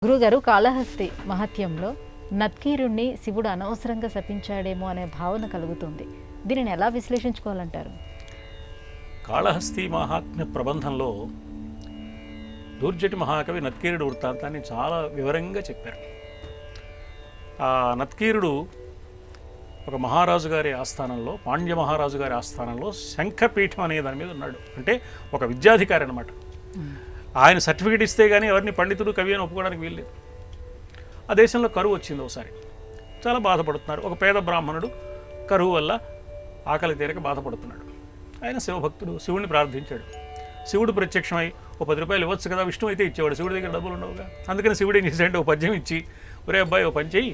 గురుగారు కాళహస్తి మహత్యంలో నత్కీరుణ్ణి శివుడు అనవసరంగా శపించాడేమో అనే భావన కలుగుతుంది. దీనిని ఎలా విశ్లేషించుకోవాలంటారు? కాళహస్తి మహాత్మ్య ప్రబంధంలో దూర్జటి మహాకవి నత్కీరుడు వృత్తాంతాన్ని చాలా వివరంగా చెప్పారు. ఆ నత్కీరుడు ఒక మహారాజు గారి ఆస్థానంలో, పాండ్య మహారాజు గారి ఆస్థానంలో శంఖపీఠం అనే దాని మీద ఉన్నాడు. అంటే ఒక విద్యాధికారి అనమాట. ఆయన సర్టిఫికేట్ ఇస్తే కానీ ఎవరిని పండితుడు కవి అని ఒప్పుకోవడానికి వీల్లేదు. ఆ దేశంలో కరువు వచ్చింది. ఒకసారి చాలా బాధపడుతున్నారు. ఒక పేద బ్రాహ్మణుడు కరువు వల్ల ఆకలి తీరక బాధపడుతున్నాడు. ఆయన శివభక్తుడు, శివుడిని ప్రార్థించాడు. శివుడు ప్రత్యక్షమై ఓ 10 రూపాయలు ఇవ్వచ్చు కదా, విష్ణు అయితే ఇచ్చేవాడు, శివుడి దగ్గర డబ్బులు ఉండవుగా. అందుకని శివుడు ఏం చేశాడంటే ఓ పద్యం ఇచ్చి, ఒరే అబ్బాయి ఓ పని చెయ్యి,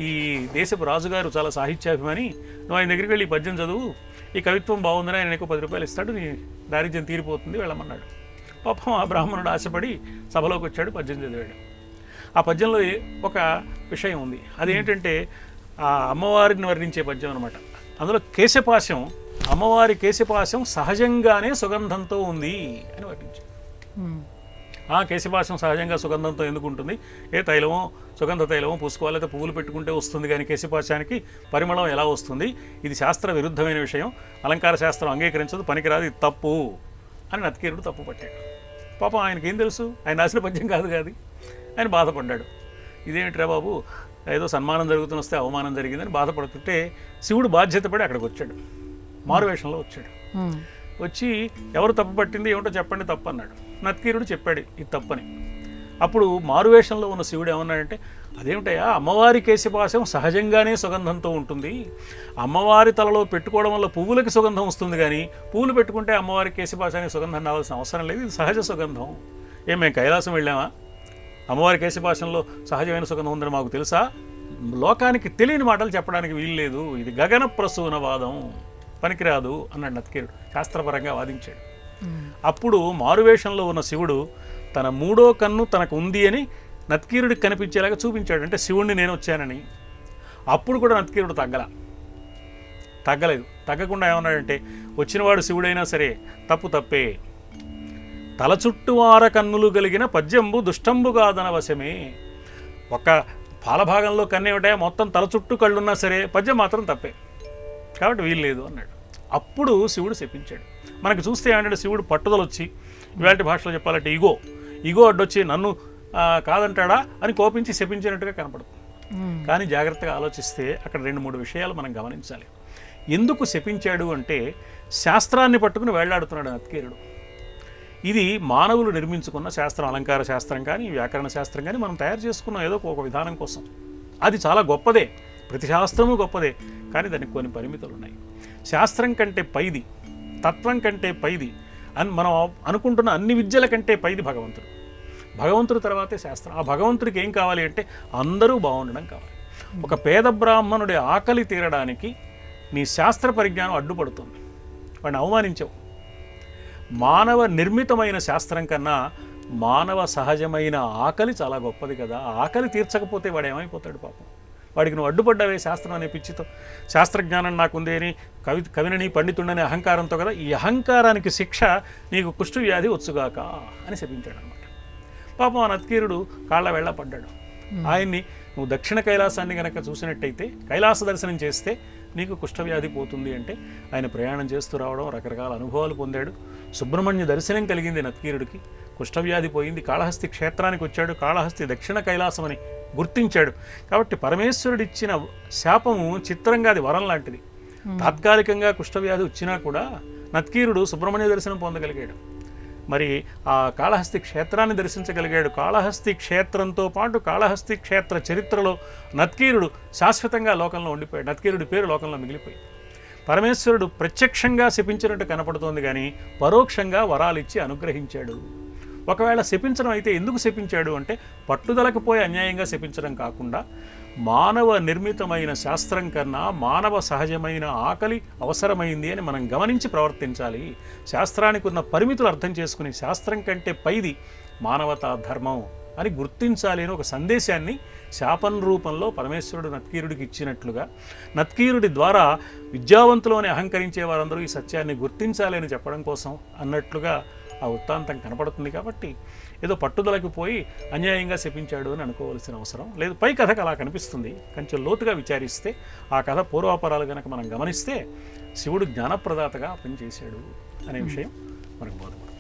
ఈ దేశపు రాజుగారు చాలా సాహిత్యాభిమాని, నువ్వు ఆయన దగ్గరికి వెళ్ళి ఈ పద్యం చదువు, ఈ కవిత్వం బాగుందని ఆయన నీకు 10 రూపాయలు ఇస్తాడు, నీ దారిద్ర్యం తీరిపోతుంది, వెళ్ళమన్నాడు. పాపం ఆ బ్రాహ్మణుడు ఆశపడి సభలోకి వచ్చాడు, పద్యం చదివాడు. ఆ పద్యంలో ఒక విషయం ఉంది. అదేంటంటే ఆ అమ్మవారిని వర్ణించే పద్యం అనమాట. అందులో కేశపాశం, అమ్మవారి కేశపాశం సహజంగానే సుగంధంతో ఉంది అని వర్ణించాడు. ఆ కేశపాశం సహజంగా సుగంధంతో ఎందుకు ఉంటుంది? ఏ తైలమో, సుగంధ తైలమో పూసుకోవాలి, లేదా పువ్వులు పెట్టుకుంటే వస్తుంది, కానీ కేశపాశానికి పరిమళం ఎలా వస్తుంది? ఇది శాస్త్ర విరుద్ధమైన విషయం, అలంకార శాస్త్రం అంగీకరించదు, పనికిరాదు, ఇది తప్పు అని నత్కీరుడు తప్పు పట్టాడు. పాపం ఆయనకి ఏం తెలుసు, ఆయన రాసిన పద్యం కాదు కాదు. ఆయన బాధపడ్డాడు. ఇదేమిట్రా బాబు, ఏదో సన్మానం జరుగుతున్న వస్తే అవమానం జరిగిందని బాధపడుతుంటే శివుడు బాధ్యత పడి అక్కడికి వచ్చాడు. మారువేషంలో వచ్చాడు. వచ్చి ఎవరు తప్పు పట్టింది ఏమిటో చెప్పండి తప్పు అన్నాడు. నత్కీరుడు చెప్పాడు ఇది తప్పని. అప్పుడు మారువేషంలో ఉన్న శివుడు ఏమన్నాడంటే, అదేమిటయా, అమ్మవారి కేశపాశం సహజంగానే సుగంధంతో ఉంటుంది, అమ్మవారి తలలో పెట్టుకోవడం వల్ల పువ్వులకి సుగంధం వస్తుంది, కానీ పువ్వులు పెట్టుకుంటే అమ్మవారి కేశపాశానికి సుగంధం రావాల్సిన అవసరం లేదు, ఇది సహజ సుగంధం. ఏం మేము కైలాసం వెళ్ళామా? అమ్మవారి కేశపాశంలో సహజమైన సుగంధం ఉందని మాకు తెలుసా? లోకానికి తెలియని మాటలు చెప్పడానికి వీల్లేదు, ఇది గగన ప్రసూనవాదం, పనికిరాదు అన్నాడు నత్కీరుడు. శాస్త్రపరంగా వాదించాడు. అప్పుడు మారువేషంలో ఉన్న శివుడు తన 3వ కన్ను తనకు ఉంది అని నత్కీరుడికి కనిపించేలాగా చూపించాడు. అంటే శివుణ్ణి నేను వచ్చానని. అప్పుడు కూడా నత్కీరుడు తగ్గలేదు. తగ్గకుండా ఏమన్నాడంటే, వచ్చినవాడు శివుడైనా సరే తప్పు తప్పే, తల చుట్టూ 6 కన్నులు కలిగిన పద్యంబు దుష్టంబు కాదన వశమే. ఒక పాలభాగంలో కన్నేమిటాయా, మొత్తం తల చుట్టూ కళ్ళున్నా సరే పద్యం మాత్రం తప్పే, కాబట్టి వీల్లేదు అన్నాడు. అప్పుడు శివుడు శపించాడు. మనకు చూస్తే ఏమంటే శివుడు పట్టుదల వచ్చి, ఇవాళ భాషలో చెప్పాలంటే ఇగో అడ్డొచ్చి నన్ను కాదంటాడా అని కోపించి శపించినట్టుగా కనపడుతుంది. కానీ జాగ్రత్తగా ఆలోచిస్తే అక్కడ 2-3 విషయాలు మనం గమనించాలి. ఎందుకు శపించాడు అంటే, శాస్త్రాన్ని పట్టుకుని వేళ్లాడుతున్నాడు నత్కీరుడు. ఇది మానవులు నిర్మించుకున్న శాస్త్రం, అలంకార శాస్త్రం కానీ వ్యాకరణ శాస్త్రం కానీ మనం తయారు చేసుకున్నాం ఏదో ఒక విధానం కోసం. అది చాలా గొప్పదే, ప్రతి శాస్త్రము గొప్పదే, కానీ దానికి కొన్ని పరిమితులు ఉన్నాయి. శాస్త్రం కంటే పైది, తత్వం కంటే పైది అని మనం అనుకుంటున్న అన్ని విద్యల కంటే పైది భగవంతుడు. భగవంతుడి తర్వాతే శాస్త్రం. ఆ భగవంతుడికి ఏం కావాలి అంటే అందరూ బాగుండడం కావాలి. ఒక పేద బ్రాహ్మణుడి ఆకలి తీరడానికి నీ శాస్త్ర పరిజ్ఞానం అడ్డుపడుతుంది, వాడిని అవమానించవు. మానవ నిర్మితమైన శాస్త్రం కన్నా మానవ సహజమైన ఆకలి చాలా గొప్పది కదా. ఆకలి తీర్చకపోతే వాడు ఏమైపోతాడు పాపం. వాడికి నువ్వు అడ్డుపడ్డావే శాస్త్రం అనే పిచ్చితో. శాస్త్రజ్ఞానం నాకుంది అని కవిని పండితుండని అహంకారంతో కదా. ఈ అహంకారానికి శిక్ష నీకు కుష్ఠవ్యాధి వచ్చుగాక అని శపించాడు అనమాట. పాపం ఆ నత్కీరుడు కాళ్ళ వెళ్ళ పడ్డాడు. ఆయన్ని నువ్వు దక్షిణ కైలాసాన్ని కనుక చూసినట్టయితే, కైలాస దర్శనం చేస్తే నీకు కుష్ఠవ్యాధి పోతుంది అంటే ఆయన ప్రయాణం చేస్తూ రావడం, రకరకాల అనుభవాలు పొందాడు. సుబ్రహ్మణ్య దర్శనం కలిగింది నత్కీరుడికి, కుష్ఠవ్యాధి పోయింది. కాళహస్తి క్షేత్రానికి వచ్చాడు. కాళహస్తి దక్షిణ కైలాసం అని గుర్తించాడు. కాబట్టి పరమేశ్వరుడిచ్చిన శాపము చిత్రంగా అది వరం లాంటిది. తాత్కాలికంగా కుష్ఠవ్యాధి వచ్చినా కూడా నత్కీరుడు సుబ్రహ్మణ్య దర్శనం పొందగలిగాడు. మరి ఆ కాళహస్తి క్షేత్రాన్ని దర్శించగలిగాడు. కాళహస్తి క్షేత్రంతో పాటు కాళహస్తి క్షేత్ర చరిత్రలో నత్కీరుడు శాశ్వతంగా లోకంలో ఉండిపోయాడు. నత్కీరుడి పేరు లోకంలో మిగిలిపోయింది. పరమేశ్వరుడు ప్రత్యక్షంగా శపించినట్టు కనపడుతోంది, కానీ పరోక్షంగా వరాలిచ్చి అనుగ్రహించాడు. ఒకవేళ శపించడం అయితే ఎందుకు శపించాడు అంటే, పట్టుదలకు పోయి అన్యాయంగా శపించడం కాకుండా మానవ నిర్మితమైన శాస్త్రం కన్నా మానవ సహజమైన ఆకలి అవసరమైంది అని మనం గమనించి ప్రవర్తించాలి. శాస్త్రానికి ఉన్న పరిమితులు అర్థం చేసుకుని శాస్త్రం కంటే పైది మానవతా ధర్మం అని గుర్తించాలి అని ఒక సందేశాన్ని శాపం రూపంలో పరమేశ్వరుడు నత్కీరుడికి ఇచ్చినట్లుగా, నత్కీరుడి ద్వారా విద్యావంతులోనే అహంకరించే వారందరూ ఈ సత్యాన్ని గుర్తించాలి అని చెప్పడం కోసం అన్నట్లుగా ఆ వృత్తాంతం కనపడుతుంది. కాబట్టి ఏదో పట్టుదలకు పోయి అన్యాయంగా శపించాడు అని అనుకోవాల్సిన అవసరం లేదు. పై కథకు అలా కనిపిస్తుంది. కొంచెం లోతుగా విచారిస్తే ఆ కథ పూర్వాపరాలు కనుక మనం గమనిస్తే శివుడు జ్ఞానప్రదాతగా పనిచేశాడు అనే విషయం మనకు బోధపడుతుంది.